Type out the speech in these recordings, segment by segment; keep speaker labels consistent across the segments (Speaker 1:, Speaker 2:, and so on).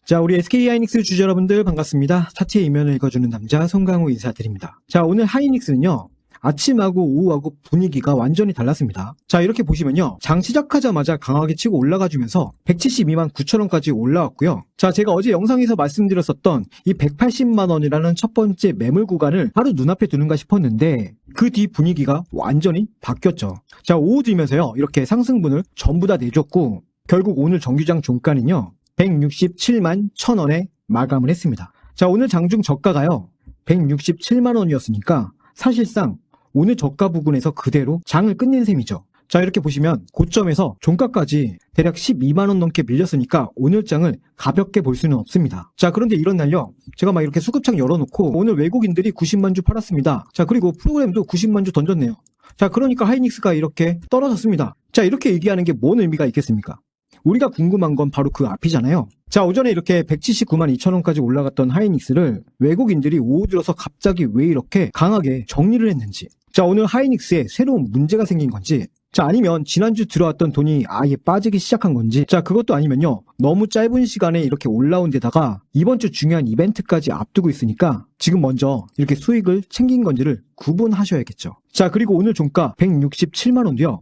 Speaker 1: 자, 우리 SK하이닉스 주주 여러분들 반갑습니다. 차트의 이면을 읽어주는 남자 송강호 인사드립니다. 자, 오늘 하이닉스는요, 아침하고 오후하고 분위기가 완전히 달랐습니다. 자, 이렇게 보시면요, 장 시작하자마자 강하게 치고 올라가주면서 172만 9천원까지 올라왔고요. 자, 제가 어제 영상에서 말씀드렸었던 이 180만원이라는 첫 번째 매물 구간을 바로 눈앞에 두는가 싶었는데 그 뒤 분위기가 완전히 바뀌었죠. 자, 오후 들면서요, 이렇게 상승분을 전부 다 내줬고 결국 오늘 정규장 종가는요 167만 1,000원에 마감을 했습니다. 자, 오늘 장중 저가가요 167만원이었으니까 사실상 오늘 저가 부근에서 그대로 장을 끝낸 셈이죠. 자, 이렇게 보시면 고점에서 종가까지 대략 12만원 넘게 밀렸으니까 오늘 장을 가볍게 볼 수는 없습니다. 자, 그런데 이런 날요, 제가 막 이렇게 수급창 열어놓고 오늘 외국인들이 90만 주 팔았습니다. 자, 그리고 프로그램도 90만 주 던졌네요. 자, 그러니까 하이닉스가 이렇게 떨어졌습니다. 자, 이렇게 얘기하는 게 뭔 의미가 있겠습니까? 우리가 궁금한 건 바로 그 앞이잖아요. 자, 오전에 이렇게 179만 2천원까지 올라갔던 하이닉스를 외국인들이 오후 들어서 갑자기 왜 이렇게 강하게 정리를 했는지, 자, 오늘 하이닉스에 새로운 문제가 생긴 건지, 자, 아니면 지난주 들어왔던 돈이 아예 빠지기 시작한 건지, 자, 그것도 아니면요, 너무 짧은 시간에 이렇게 올라온 데다가 이번 주 중요한 이벤트까지 앞두고 있으니까 지금 먼저 이렇게 수익을 챙긴 건지를 구분하셔야겠죠. 자, 그리고 오늘 종가 167만원도요,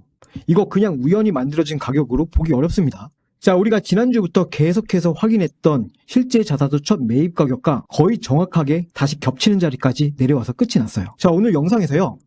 Speaker 1: 이거 그냥 우연히 만들어진 가격으로 보기 어렵습니다. 자, 우리가 지난주부터 계속해서 확인했던 실제 자사주 첫 매입 가격과 거의 정확하게 다시 겹치는 자리까지 내려와서 끝이 났어요. 자, 오늘 영상에서요,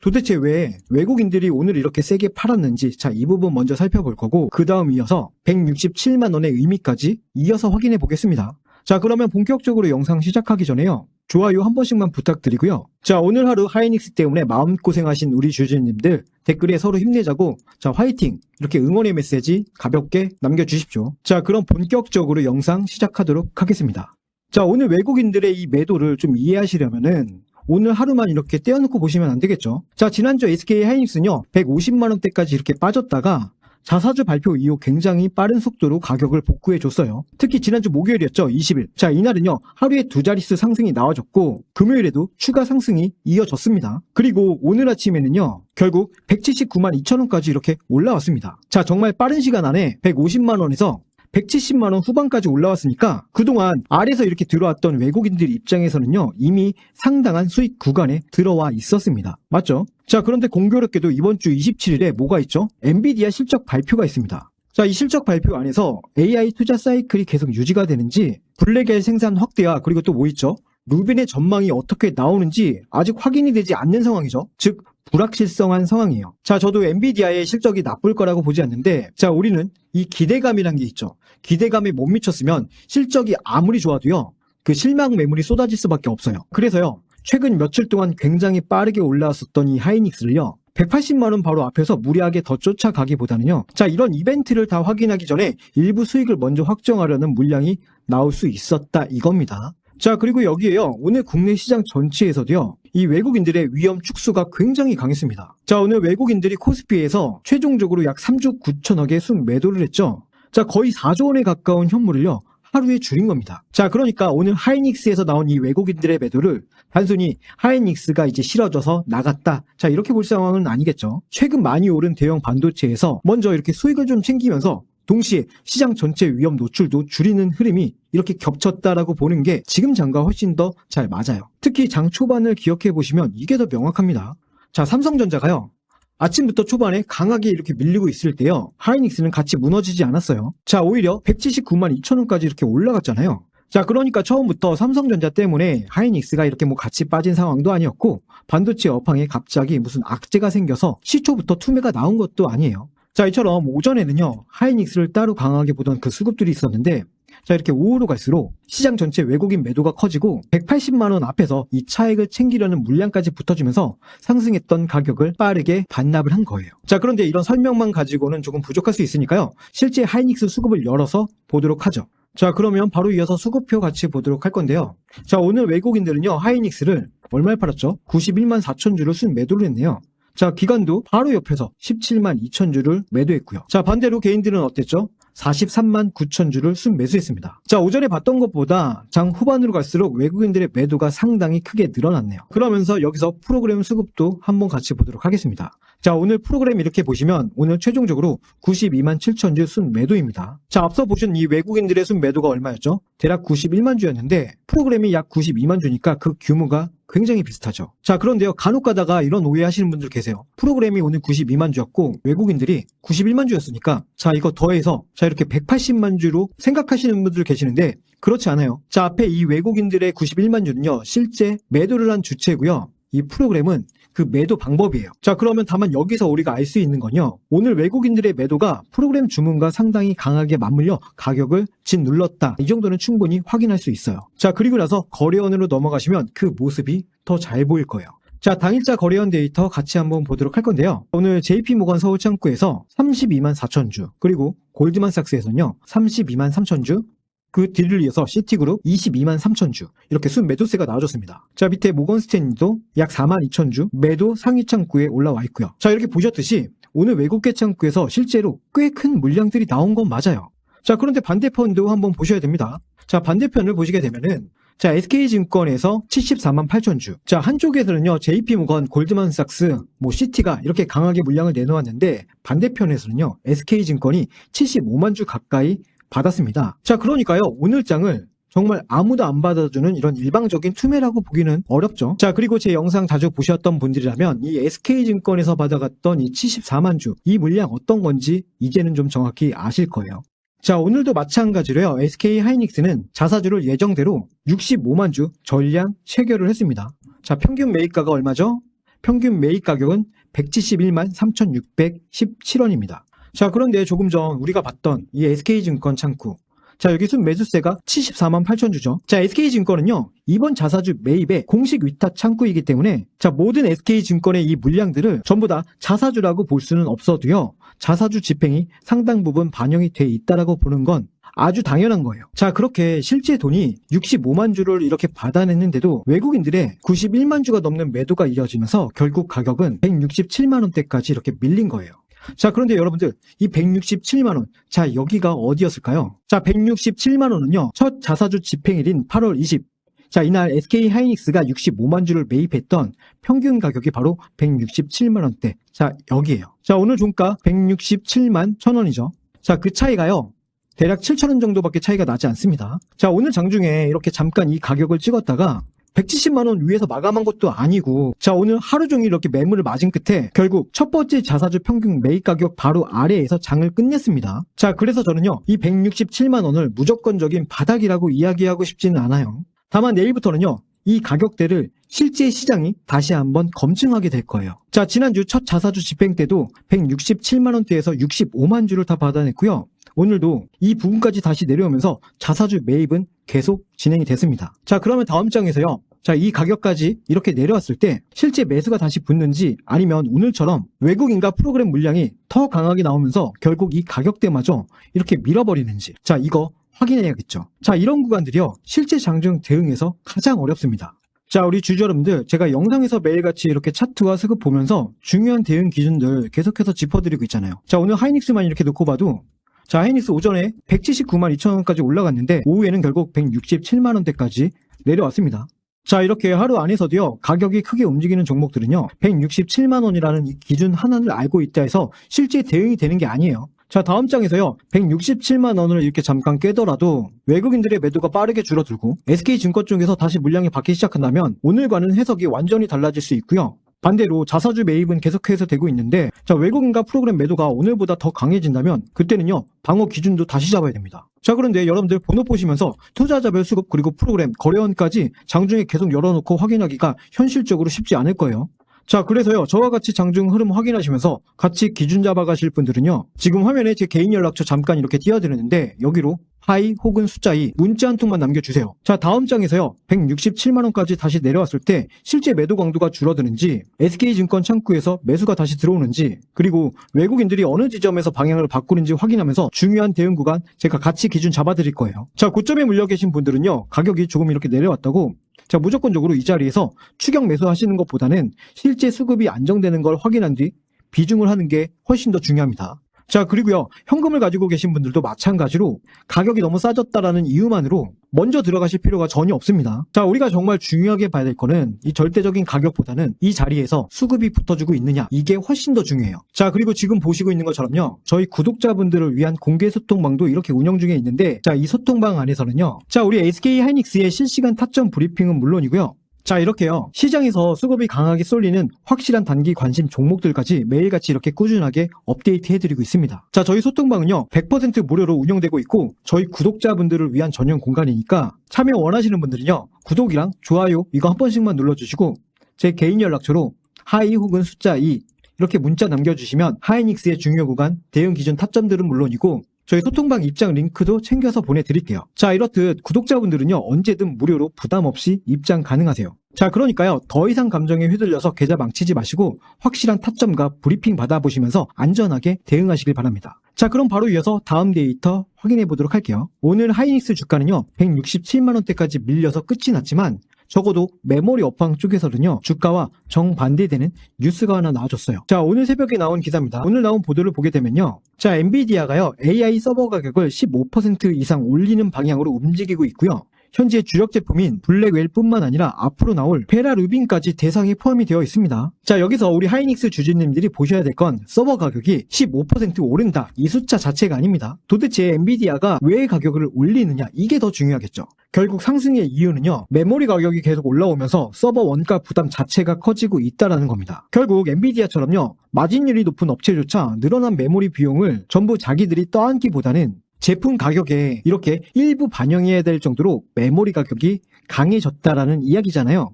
Speaker 1: 도대체 왜 외국인들이 오늘 이렇게 세게 팔았는지, 자, 이 부분 먼저 살펴볼 거고 그 다음 이어서 167만원의 의미까지 이어서 확인해 보겠습니다. 자, 그러면 본격적으로 영상 시작하기 전에요, 좋아요 한 번씩만 부탁드리고요. 자, 오늘 하루 하이닉스 때문에 마음고생하신 우리 주주님들 댓글에 서로 힘내자고, 자, 화이팅! 이렇게 응원의 메시지 가볍게 남겨주십시오. 자, 그럼 본격적으로 영상 시작하도록 하겠습니다. 자, 오늘 외국인들의 이 매도를 좀 이해하시려면은 오늘 하루만 이렇게 떼어놓고 보시면 안 되겠죠. 자, 지난주 SK하이닉스는요 150만원대까지 이렇게 빠졌다가 자사주 발표 이후 굉장히 빠른 속도로 가격을 복구해줬어요. 특히 지난주 목요일이었죠, 20일. 자, 이날은요 하루에 두 자릿수 상승이 나와줬고 금요일에도 추가 상승이 이어졌습니다. 그리고 오늘 아침에는요 결국 179만 2천원까지 이렇게 올라왔습니다. 자, 정말 빠른 시간 안에 150만원에서 170만원 후반까지 올라왔으니까 그동안 아래에서 이렇게 들어왔던 외국인들 입장에서는요 이미 상당한 수익 구간에 들어와 있었습니다. 맞죠? 자, 그런데 공교롭게도 이번 주 27일에 뭐가 있죠? 엔비디아 실적 발표가 있습니다. 자, 이 실적 발표 안에서 AI 투자 사이클이 계속 유지가 되는지, 블랙엘 생산 확대와 그리고 또 뭐 있죠? 루빈의 전망이 어떻게 나오는지 아직 확인이 되지 않는 상황이죠. 즉 불확실성한 상황이에요. 자, 저도 엔비디아의 실적이 나쁠 거라고 보지 않는데, 자, 우리는 이 기대감이란 게 있죠. 기대감에 못 미쳤으면 실적이 아무리 좋아도요 그 실망 매물이 쏟아질 수밖에 없어요. 그래서요 최근 며칠 동안 굉장히 빠르게 올라왔었던 이 하이닉스를요 180만원 바로 앞에서 무리하게 더 쫓아가기보다는요, 자, 이런 이벤트를 다 확인하기 전에 일부 수익을 먼저 확정하려는 물량이 나올 수 있었다 이겁니다. 자, 그리고 여기에요 오늘 국내 시장 전체에서도요 이 외국인들의 위험 축소가 굉장히 강했습니다. 자, 오늘 외국인들이 코스피에서 최종적으로 약 3조 9천억의 순 매도를 했죠. 자, 거의 4조 원에 가까운 현물을요 하루에 줄인 겁니다. 자, 그러니까 오늘 하이닉스에서 나온 이 외국인들의 매도를 단순히 하이닉스가 이제 싫어져서 나갔다, 자, 이렇게 볼 상황은 아니겠죠. 최근 많이 오른 대형 반도체에서 먼저 이렇게 수익을 좀 챙기면서 동시에 시장 전체 위험 노출도 줄이는 흐름이 이렇게 겹쳤다라고 보는 게 지금 장과 훨씬 더 잘 맞아요. 특히 장 초반을 기억해 보시면 이게 더 명확합니다. 자, 삼성전자가요 아침부터 초반에 강하게 이렇게 밀리고 있을 때요 하이닉스는 같이 무너지지 않았어요. 자, 오히려 179만 2천원까지 이렇게 올라갔잖아요. 자, 그러니까 처음부터 삼성전자 때문에 하이닉스가 이렇게 뭐 같이 빠진 상황도 아니었고 반도체 업황에 갑자기 무슨 악재가 생겨서 시초부터 투매가 나온 것도 아니에요. 자, 이처럼 오전에는요 하이닉스를 따로 강하게 보던 그 수급들이 있었는데, 자, 이렇게 오후로 갈수록 시장 전체 외국인 매도가 커지고 180만원 앞에서 이 차익을 챙기려는 물량까지 붙어주면서 상승했던 가격을 빠르게 반납을 한 거예요. 자, 그런데 이런 설명만 가지고는 조금 부족할 수 있으니까요 실제 하이닉스 수급을 열어서 보도록 하죠. 자, 그러면 바로 이어서 수급표 같이 보도록 할 건데요. 자, 오늘 외국인들은요 하이닉스를 얼마에 팔았죠? 91만 4천 주를 순 매도를 했네요. 자, 기관도 바로 옆에서 17만 2천 주를 매도했고요. 자, 반대로 개인들은 어땠죠? 43만 9천 주를 순 매수했습니다. 자, 오전에 봤던 것보다 장 후반으로 갈수록 외국인들의 매도가 상당히 크게 늘어났네요. 그러면서 여기서 프로그램 수급도 한번 같이 보도록 하겠습니다. 자, 오늘 프로그램 이렇게 보시면 오늘 최종적으로 92만 7천 주 순 매도입니다. 자, 앞서 보신 이 외국인들의 순 매도가 얼마였죠? 대략 91만 주였는데 프로그램이 약 92만 주니까 그 규모가 굉장히 비슷하죠. 자, 그런데요, 간혹 가다가 이런 오해하시는 분들 계세요. 프로그램이 오늘 92만 주였고 외국인들이 91만 주였으니까 자, 이거 더해서 자, 이렇게 180만 주로 생각하시는 분들 계시는데 그렇지 않아요. 자, 앞에 이 외국인들의 91만 주는요, 실제 매도를 한 주체고요. 이 프로그램은 그 매도 방법이에요. 자, 그러면 다만 여기서 우리가 알 수 있는 건요, 오늘 외국인들의 매도가 프로그램 주문과 상당히 강하게 맞물려 가격을 짓눌렀다, 이 정도는 충분히 확인할 수 있어요. 자, 그리고 나서 거래원으로 넘어가시면 그 모습이 더 잘 보일 거예요. 자, 당일자 거래원 데이터 같이 한번 보도록 할 건데요, 오늘 JP모건 서울 창구에서 32만 4천 주, 그리고 골드만삭스에서는요 32만 3천 주, 그 뒤를 이어서 시티그룹 22만 3천 주, 이렇게 순 매도세가 나와줬습니다. 자, 밑에 모건스탠리도 약 4만 2천 주 매도 상위 창구에 올라와 있고요. 자, 이렇게 보셨듯이 오늘 외국계 창구에서 실제로 꽤 큰 물량들이 나온 건 맞아요. 자, 그런데 반대편도 한번 보셔야 됩니다. 자, 반대편을 보시게 되면은 자, SK증권에서 74만 8천 주. 자, 한쪽에서는요 JP모건, 골드만삭스, 시티가 이렇게 강하게 물량을 내놓았는데 반대편에서는요 SK증권이 75만 주 가까이 받았습니다. 자, 그러니까요, 오늘 장을 정말 아무도 안 받아주는 이런 일방적인 투매라고 보기는 어렵죠. 자, 그리고 제 영상 자주 보셨던 분들이라면 이 SK증권에서 받아갔던 이 74만 주, 이 물량 어떤 건지 이제는 좀 정확히 아실 거예요. 자, 오늘도 마찬가지로요, SK하이닉스는 자사주를 예정대로 65만 주 전량 체결을 했습니다. 자, 평균 매입가가 얼마죠? 평균 매입 가격은 171만 3,617원입니다. 자, 그런데 조금 전 우리가 봤던 이 SK증권 창구, 자, 여기 순 매수세가 74만 8천 주죠. 자, SK증권은요 이번 자사주 매입의 공식 위탁 창구이기 때문에 자, 모든 SK증권의 이 물량들을 전부 다 자사주라고 볼 수는 없어도요, 자사주 집행이 상당 부분 반영이 돼 있다라고 보는 건 아주 당연한 거예요. 자, 그렇게 실제 돈이 65만 주를 이렇게 받아냈는데도 외국인들의 91만 주가 넘는 매도가 이어지면서 결국 가격은 167만 원대까지 이렇게 밀린 거예요. 자, 그런데 여러분들, 이 167만원, 자, 여기가 어디였을까요? 자, 167만원은요 첫 자사주 집행일인 8월 20, 자, 이날 SK하이닉스가 65만 주를 매입했던 평균 가격이 바로 167만원대. 자, 여기에요. 자, 오늘 종가 167만 1,000원이죠. 자, 그 차이가요 대략 7,000원 정도밖에 차이가 나지 않습니다. 자, 오늘 장중에 이렇게 잠깐 이 가격을 찍었다가 170만원 위에서 마감한 것도 아니고, 자, 오늘 하루 종일 이렇게 매물을 맞은 끝에 결국 첫 번째 자사주 평균 매입 가격 바로 아래에서 장을 끝냈습니다. 자, 그래서 저는요 이 167만원을 무조건적인 바닥이라고 이야기하고 싶지는 않아요. 다만 내일부터는요 이 가격대를 실제 시장이 다시 한번 검증하게 될 거예요. 자, 지난주 첫 자사주 집행 때도 167만원대에서 65만 주를 다 받아냈고요, 오늘도 이 부분까지 다시 내려오면서 자사주 매입은 계속 진행이 됐습니다. 자, 그러면 다음 장에서요, 자, 이 가격까지 이렇게 내려왔을 때 실제 매수가 다시 붙는지, 아니면 오늘처럼 외국인과 프로그램 물량이 더 강하게 나오면서 결국 이 가격대마저 이렇게 밀어버리는지, 자, 이거 확인해야겠죠. 자, 이런 구간들이요 실제 장중 대응에서 가장 어렵습니다. 자, 우리 주주 여러분들, 제가 영상에서 매일같이 이렇게 차트와 수급 보면서 중요한 대응 기준들 계속해서 짚어드리고 있잖아요. 자, 오늘 하이닉스만 이렇게 놓고 봐도 자, 하이닉스 오전에 179만 2천원까지 올라갔는데 오후에는 결국 167만원대까지 내려왔습니다. 자, 이렇게 하루 안에서도요 가격이 크게 움직이는 종목들은요 167만원이라는 이 기준 하나를 알고 있다 해서 실제 대응이 되는 게 아니에요. 자, 다음 장에서요 167만원을 이렇게 잠깐 깨더라도 외국인들의 매도가 빠르게 줄어들고 SK증권 쪽에서 다시 물량이 받기 시작한다면 오늘과는 해석이 완전히 달라질 수 있고요, 반대로 자사주 매입은 계속해서 되고 있는데 자, 외국인과 프로그램 매도가 오늘보다 더 강해진다면 그때는요 방어 기준도 다시 잡아야 됩니다. 자, 그런데 여러분들 번호 보시면서 투자자별 수급 그리고 프로그램 거래원까지 장중에 계속 열어놓고 확인하기가 현실적으로 쉽지 않을 거예요. 자, 그래서요 저와 같이 장중 흐름 확인하시면서 같이 기준 잡아가실 분들은요, 지금 화면에 제 개인 연락처 잠깐 이렇게 띄워드리는데 여기로 하이 혹은 숫자 2 문자 한 통만 남겨주세요. 자, 다음 장에서요 167만원까지 다시 내려왔을 때 실제 매도 강도가 줄어드는지, SK증권 창구에서 매수가 다시 들어오는지, 그리고 외국인들이 어느 지점에서 방향을 바꾸는지 확인하면서 중요한 대응 구간 제가 같이 기준 잡아드릴 거예요. 자, 고점에 물려 계신 분들은요 가격이 조금 이렇게 내려왔다고 자, 무조건적으로 이 자리에서 추격 매수하시는 것보다는 실제 수급이 안정되는 걸 확인한 뒤 비중을 하는 게 훨씬 더 중요합니다. 자, 그리고요 현금을 가지고 계신 분들도 마찬가지로 가격이 너무 싸졌다라는 이유만으로 먼저 들어가실 필요가 전혀 없습니다. 자, 우리가 정말 중요하게 봐야 될 거는 이 절대적인 가격보다는 이 자리에서 수급이 붙어주고 있느냐, 이게 훨씬 더 중요해요. 자, 그리고 지금 보시고 있는 것처럼요, 저희 구독자분들을 위한 공개 소통방도 이렇게 운영 중에 있는데, 자, 이 소통방 안에서는요, 자, 우리 SK 하이닉스의 실시간 타점 브리핑은 물론이고요, 자, 이렇게요, 시장에서 수급이 강하게 쏠리는 확실한 단기 관심 종목들까지 매일같이 이렇게 꾸준하게 업데이트 해드리고 있습니다. 자, 저희 소통방은요 100% 무료로 운영되고 있고, 저희 구독자분들을 위한 전용 공간이니까 참여 원하시는 분들은요, 구독이랑 좋아요 이거 한 번씩만 눌러주시고, 제 개인 연락처로 하이 혹은 숫자 2 이렇게 문자 남겨주시면 하이닉스의 중요 구간, 대응 기준 타점들은 물론이고 저희 소통방 입장 링크도 챙겨서 보내드릴게요. 자, 이렇듯 구독자분들은요, 언제든 무료로 부담 없이 입장 가능하세요. 자, 그러니까요, 더 이상 감정에 휘둘려서 계좌 망치지 마시고 확실한 타점과 브리핑 받아보시면서 안전하게 대응하시길 바랍니다. 자, 그럼 바로 이어서 다음 데이터 확인해 보도록 할게요. 오늘 하이닉스 주가는요 167만원대까지 밀려서 끝이 났지만 적어도 메모리 업황 쪽에서는요, 주가와 정반대되는 뉴스가 하나 나와줬어요. 자, 오늘 새벽에 나온 기사입니다. 오늘 나온 보도를 보게 되면요, 자, 엔비디아가요 AI 서버 가격을 15% 이상 올리는 방향으로 움직이고 있고요, 현재 주력 제품인 블랙웰뿐만 아니라 앞으로 나올 페라 루빈까지 대상에 포함이 되어 있습니다. 자, 여기서 우리 하이닉스 주주님들이 보셔야 될 건 서버 가격이 15% 오른다, 이 숫자 자체가 아닙니다. 도대체 엔비디아가 왜 가격을 올리느냐, 이게 더 중요하겠죠. 결국 상승의 이유는요, 메모리 가격이 계속 올라오면서 서버 원가 부담 자체가 커지고 있다라는 겁니다. 결국 엔비디아처럼요, 마진율이 높은 업체조차 늘어난 메모리 비용을 전부 자기들이 떠안기보다는 제품 가격에 이렇게 일부 반영해야 될 정도로 메모리 가격이 강해졌다라는 이야기잖아요.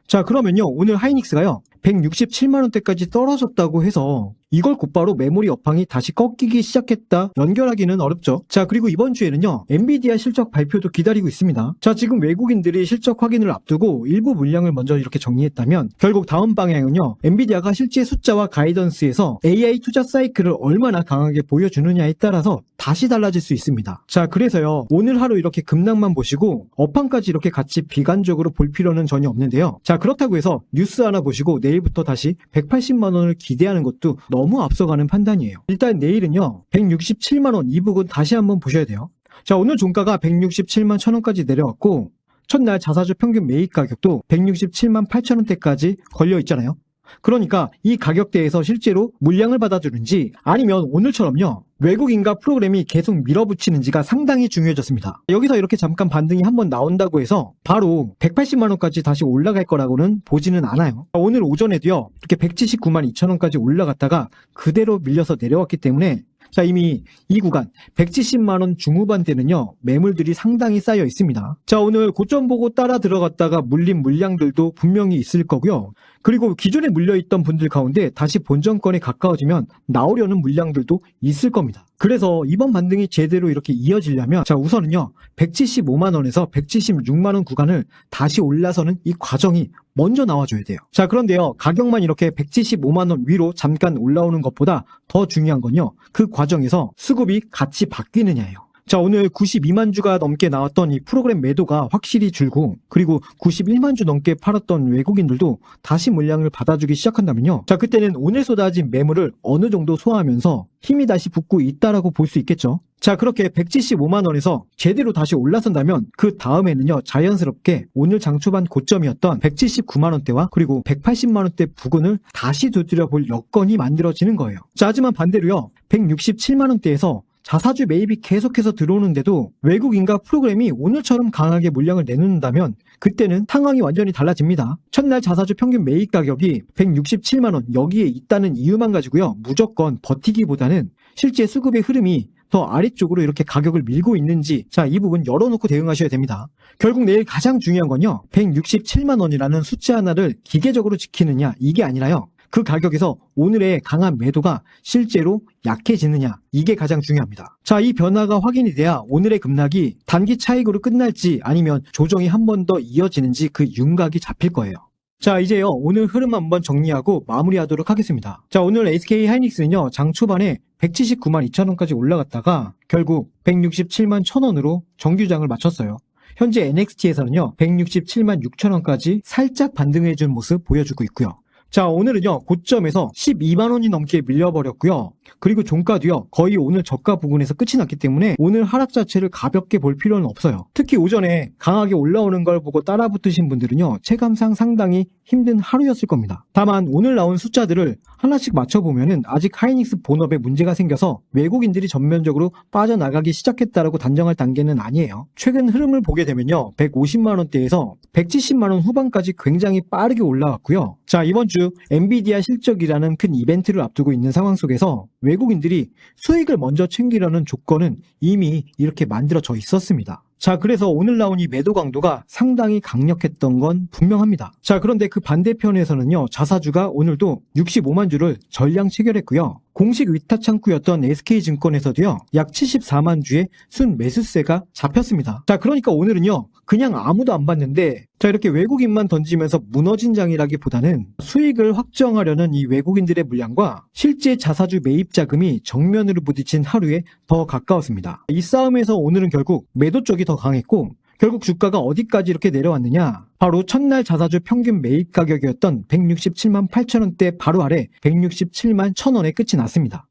Speaker 1: 자, 그러면요, 오늘 하이닉스가요 167만원대까지 떨어졌다고 해서 이걸 곧바로 메모리 업황이 다시 꺾이기 시작했다 연결하기는 어렵죠. 자, 그리고 이번 주에는요 엔비디아 실적 발표도 기다리고 있습니다. 자, 지금 외국인들이 실적 확인을 앞두고 일부 물량을 먼저 이렇게 정리했다면 결국 다음 방향은요, 엔비디아가 실제 숫자와 가이던스에서 AI 투자 사이클을 얼마나 강하게 보여주느냐에 따라서 다시 달라질 수 있습니다. 자, 그래서요, 오늘 하루 이렇게 급락만 보시고 업황까지 이렇게 같이 비관적으로 볼 필요는 전혀 없는데요. 자, 그렇다고 해서 뉴스 하나 보시고 내일부터 다시 180만원을 기대하는 것도 너무 앞서가는 판단이에요. 일단 내일은요 167만원 이 부분 다시 한번 보셔야 돼요. 자, 오늘 종가가 167만 1천원까지 내려왔고 첫날 자사주 평균 매입 가격도 167만 8천원대까지 걸려 있잖아요. 그러니까 이 가격대에서 실제로 물량을 받아주는지 아니면 오늘처럼요 외국인과 프로그램이 계속 밀어붙이는지가 상당히 중요해졌습니다. 여기서 이렇게 잠깐 반등이 한번 나온다고 해서 바로 180만원까지 다시 올라갈 거라고는 보지는 않아요. 오늘 오전에도요 이렇게 179만 2천원까지 올라갔다가 그대로 밀려서 내려왔기 때문에 자, 이미 이 구간 170만원 중후반대는요 매물들이 상당히 쌓여 있습니다. 자, 오늘 고점 보고 따라 들어갔다가 물린 물량들도 분명히 있을 거고요. 그리고 기존에 물려있던 분들 가운데 다시 본전권에 가까워지면 나오려는 물량들도 있을 겁니다. 그래서 이번 반등이 제대로 이렇게 이어지려면 자, 우선은요 175만원에서 176만원 구간을 다시 올라서는 이 과정이 먼저 나와줘야 돼요. 자, 그런데요 가격만 이렇게 175만원 위로 잠깐 올라오는 것보다 더 중요한 건요, 그 과정에서 수급이 같이 바뀌느냐예요. 자, 오늘 92만 주가 넘게 나왔던 이 프로그램 매도가 확실히 줄고 그리고 91만 주 넘게 팔았던 외국인들도 다시 물량을 받아주기 시작한다면요, 자, 그때는 오늘 쏟아진 매물을 어느 정도 소화하면서 힘이 다시 붙고 있다라고 볼 수 있겠죠. 자, 그렇게 175만원에서 제대로 다시 올라선다면 그 다음에는요 자연스럽게 오늘 장초반 고점이었던 179만원대와 그리고 180만원대 부근을 다시 두드려 볼 여건이 만들어지는 거예요. 자, 하지만 반대로요 167만원대에서 자사주 매입이 계속해서 들어오는데도 외국인과 프로그램이 오늘처럼 강하게 물량을 내놓는다면 그때는 상황이 완전히 달라집니다. 첫날 자사주 평균 매입 가격이 167만원 여기에 있다는 이유만 가지고요 무조건 버티기보다는 실제 수급의 흐름이 더 아래쪽으로 이렇게 가격을 밀고 있는지, 자, 이 부분 열어놓고 대응하셔야 됩니다. 결국 내일 가장 중요한 건요 167만원이라는 숫자 하나를 기계적으로 지키느냐 이게 아니라요, 그 가격에서 오늘의 강한 매도가 실제로 약해지느냐, 이게 가장 중요합니다. 자, 이 변화가 확인이 돼야 오늘의 급락이 단기 차익으로 끝날지 아니면 조정이 한 번 더 이어지는지 그 윤곽이 잡힐 거예요. 자, 이제요 오늘 흐름 한번 정리하고 마무리하도록 하겠습니다. 자, 오늘 SK 하이닉스는요 장 초반에 179만 2천원까지 올라갔다가 결국 167만 1천원으로 정규장을 마쳤어요. 현재 NXT에서는요 167만 6천원까지 살짝 반등해준 모습 보여주고 있고요. 자, 오늘은요, 고점에서 12만 원이 넘게 밀려버렸고요. 그리고 종가도요, 거의 오늘 저가 부근에서 끝이 났기 때문에 오늘 하락 자체를 가볍게 볼 필요는 없어요. 특히 오전에 강하게 올라오는 걸 보고 따라붙으신 분들은요, 체감상 상당히 힘든 하루였을 겁니다. 다만 오늘 나온 숫자들을 하나씩 맞춰보면은 아직 하이닉스 본업에 문제가 생겨서 외국인들이 전면적으로 빠져나가기 시작했다라고 단정할 단계는 아니에요. 최근 흐름을 보게 되면요, 150만 원대에서 170만 원 후반까지 굉장히 빠르게 올라왔고요. 자, 이번 주 엔비디아 실적이라는 큰 이벤트를 앞두고 있는 상황 속에서 외국인들이 수익을 먼저 챙기려는 조건은 이미 이렇게 만들어져 있었습니다. 자, 그래서 오늘 나온 이 매도 강도가 상당히 강력했던 건 분명합니다. 자, 그런데 그 반대편에서는요, 자사주가 오늘도 65만 주를 전량 체결했고요. 공식 위탁 창구였던 SK증권에서도요, 약 74만 주의 순 매수세가 잡혔습니다. 자, 그러니까 오늘은요, 그냥 아무도 안 봤는데, 자, 이렇게 외국인만 던지면서 무너진 장이라기보다는 수익을 확정하려는 이 외국인들의 물량과 실제 자사주 매입 자금이 정면으로 부딪힌 하루에 더 가까웠습니다. 이 싸움에서 오늘은 결국 매도 쪽이 더 강했고, 결국 주가가 어디까지 이렇게 내려왔느냐? 바로 첫날 자사주 평균 매입 가격이었던 167만 8천 원대 바로 아래 167만 1천 원에 끝이 났습니다.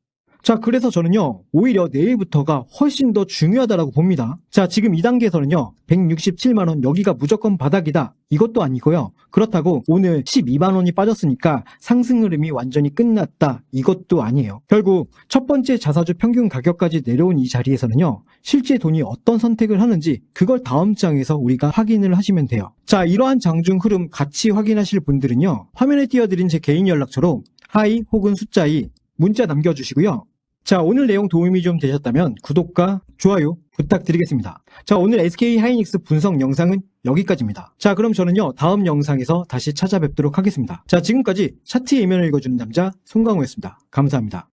Speaker 1: 자, 그래서 저는요, 오히려 내일부터가 훨씬 더 중요하다라고 봅니다. 자, 지금 이 단계에서는요, 167만 원 여기가 무조건 바닥이다, 이것도 아니고요. 그렇다고 오늘 12만 원이 빠졌으니까 상승 흐름이 완전히 끝났다, 이것도 아니에요. 결국 첫 번째 자사주 평균 가격까지 내려온 이 자리에서는요, 실제 돈이 어떤 선택을 하는지 그걸 다음 장에서 우리가 확인을 하시면 돼요. 자, 이러한 장중 흐름 같이 확인하실 분들은요, 화면에 띄워드린 제 개인 연락처로 하이 혹은 숫자 2 문자 남겨주시고요. 자, 오늘 내용 도움이 좀 되셨다면 구독과 좋아요 부탁드리겠습니다. 자, 오늘 SK 하이닉스 분석 영상은 여기까지입니다. 자, 그럼 저는요, 다음 영상에서 다시 찾아뵙도록 하겠습니다. 자, 지금까지 차트의 이면을 읽어주는 남자 송강호였습니다. 감사합니다.